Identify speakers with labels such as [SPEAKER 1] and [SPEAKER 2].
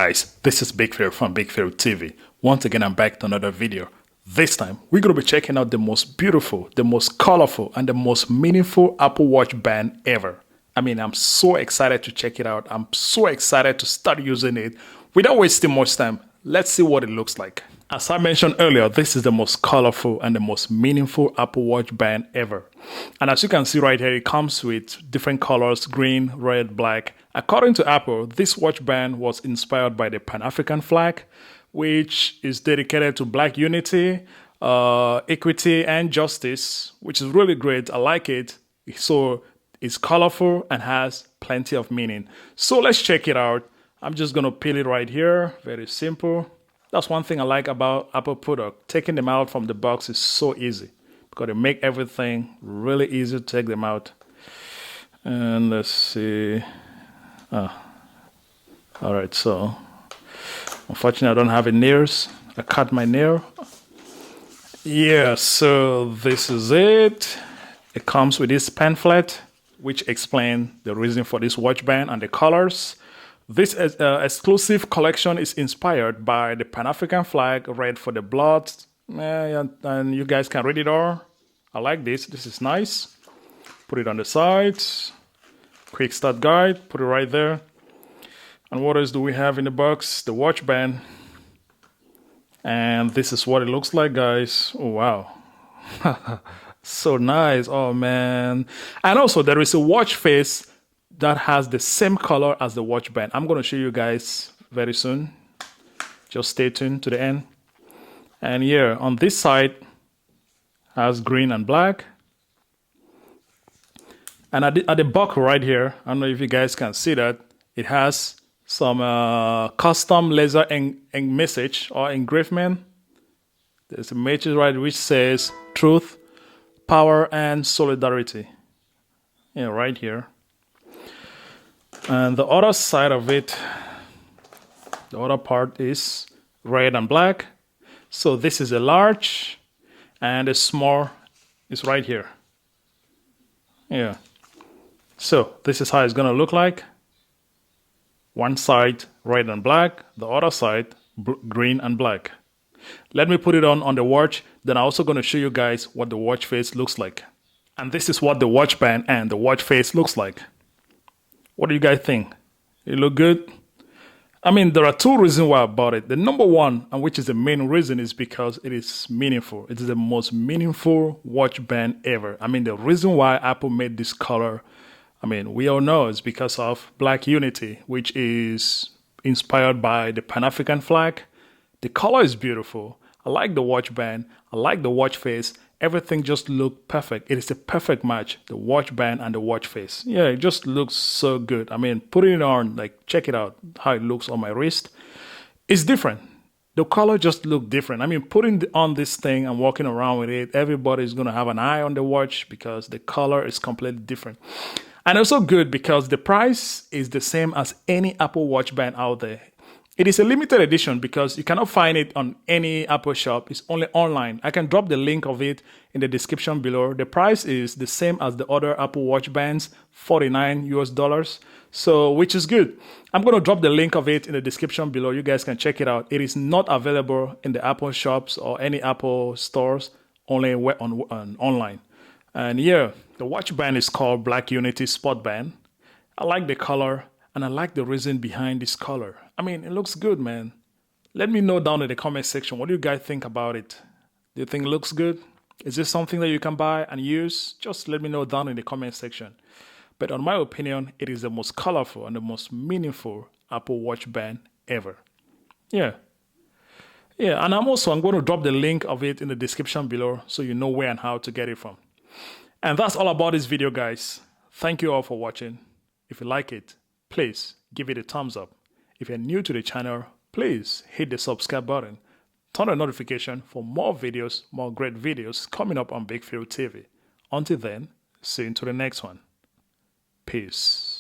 [SPEAKER 1] guys, this is Big Pharaoh from Big Pharaoh TV. Once again, I'm back to another video. This time, we're going to be checking out the most beautiful, the most colorful, and the most meaningful Apple Watch band ever. I mean, I'm so excited to check it out. I'm so excited to start using it. Without wasting much time, let's see what it looks like. As I mentioned earlier, this is the most colorful and the most meaningful Apple Watch band ever. And as you can see right here, it comes with different colors, green, red, black. According to Apple, this watch band was inspired by the Pan-African flag, which is dedicated to Black unity, equity, and justice, which is really great. I like it. So it's colorful and has plenty of meaning. So let's check it out. I'm just going to peel it right here. Very simple. That's one thing I like about Apple product. Taking them out from the box is so easy because they make everything really easy to take them out. And let's see. All right, so unfortunately I don't have any nails. I cut my nail. Yeah, so this is it. It comes with this pamphlet which explains the reason for this watch band and the colors. This exclusive collection is inspired by the Pan-African flag, red for the blood, and you guys can read it all. I like this. This is nice. Put it on the side. Quick start guide. Put it right there. And what else do we have in the box? The watch band. And this is what it looks like, guys. Oh, wow. So nice. Oh, man. And also, there is a watch face that has the same color as the watch band. I'm going to show you guys very soon. Just stay tuned to the end. And here on this side has green and black. And at the buckle right here, I don't know if you guys can see that, it has some custom laser message or engravement. There's a message right which says truth, power, and solidarity. Yeah, right here. And the other side of it, the other part is red and black. So this is a large and a small is right here. Yeah. So this is how it's going to look like. One side red and black, the other side green and black. Let me put it on the watch. Then I'm also going to show you guys what the watch face looks like. And this is what the watch band and the watch face looks like. What do you guys think? It look good? I mean, there are two reasons why I bought it. The number one, and which is the main reason, is because it is meaningful. It is the most meaningful watch band ever. I mean, the reason why Apple made this color, I mean, we all know it's because of Black unity, which is inspired by the Pan-African flag. The color is beautiful. I like the watch band. I like the watch face. Everything just looked perfect. It is a perfect match, the watch band and the watch face. Yeah, it just looks so good. I mean, putting it on, like, check it out, how it looks on my wrist. It's different. The color just looked different. I mean, putting on this thing and walking around with it, everybody's going to have an eye on the watch because the color is completely different. And also good because the price is the same as any Apple Watch band out there. It is a limited edition because you cannot find it on any Apple shop. It's only online. I can drop the link of it in the description below. The price is the same as the other Apple Watch bands, $49 US. So, which is good. I'm going to drop the link of it in the description below. You guys can check it out. It is not available in the Apple shops or any Apple stores, only online. And yeah, the watch band is called Black Unity Sport Band. I like the color and I like the reason behind this color. I mean, it looks good, man. Let me know down in the comment section. What do you guys think about it? Do you think it looks good? Is this something that you can buy and use? Just let me know down in the comment section. But on my opinion, it is the most colorful and the most meaningful Apple Watch band ever. Yeah. Yeah, and I'm going to drop the link of it in the description below so you know where and how to get it from. And that's all about this video, guys. Thank you all for watching. If you like it, please give it a thumbs up. If you're new to the channel, please hit the subscribe button. Turn on notification for more videos, more great videos coming up on Big Pharaoh TV. Until then, see you into the next one. Peace.